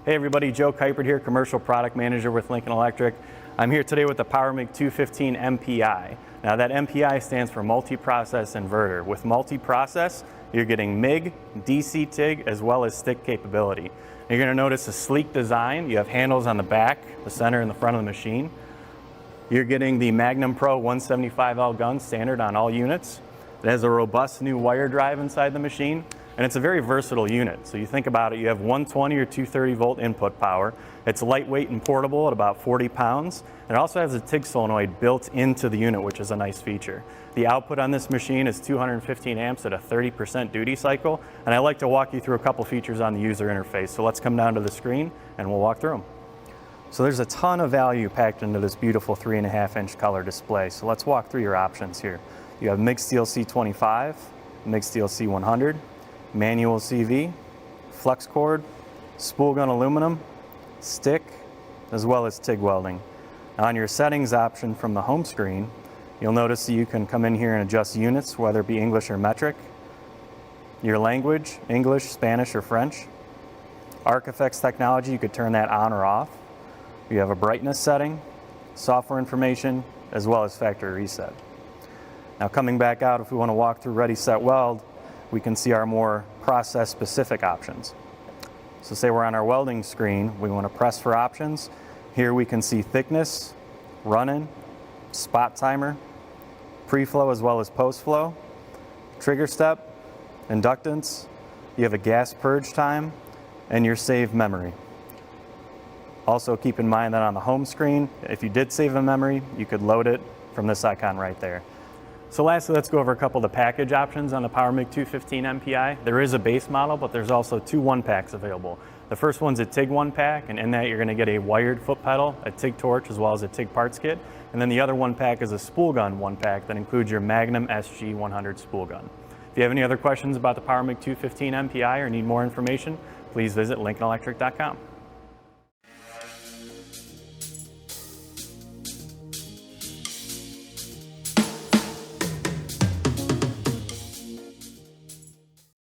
Hey everybody, Joe Kuipert here, Commercial Product Manager with Lincoln Electric. I'm here today with the Power MIG 215 MPI. Now that MPI stands for multi-process inverter. With multi-process, you're getting MIG, DC TIG, as well as stick capability. You're going to notice a sleek design. You have handles on the back, the center, and the front of the machine. You're getting the Magnum Pro 175L gun standard on all units. It has a robust new wire drive inside the machine. And it's a very versatile unit. So you think about it, you have 120 or 230 volt input power. It's lightweight and portable at about 40 pounds. And it also has a TIG solenoid built into the unit, which is a nice feature. The output on this machine is 215 amps at a 30% duty cycle. And I like to walk you through a couple features on the user interface. So let's come down to the screen and we'll walk through them. So there's a ton of value packed into this beautiful 3.5-inch color display. So let's walk through your options here. You have MIG Steel C25, MIG Steel C100, manual CV, flex cord, spool gun aluminum, stick, as well as TIG welding. Now on your settings option from the home screen, you'll notice that you can come in here and adjust units, whether it be English or metric, your language, English, Spanish, or French. Arc Effects technology, you could turn that on or off. You have a brightness setting, software information, as well as factory reset. Now coming back out, if we want to walk through Ready, Set, Weld, we can see our more process-specific options. So say we're on our welding screen, we want to press for options. Here we can see thickness, run-in, spot timer, pre-flow as well as post-flow, trigger step, inductance, you have a gas purge time, and your save memory. Also keep in mind that on the home screen, if you did save a memory, you could load it from this icon right there. So lastly, let's go over a couple of the package options on the Power MIG 215 MPI. There is a base model, but there's also two 1-packs available. The first one's a TIG 1-pack, and in that you're going to get a wired foot pedal, a TIG torch, as well as a TIG parts kit. And then the other 1-pack is a spool gun 1-pack that includes your Magnum SG100 spool gun. If you have any other questions about the Power MIG 215 MPI or need more information, please visit lincolnelectric.com.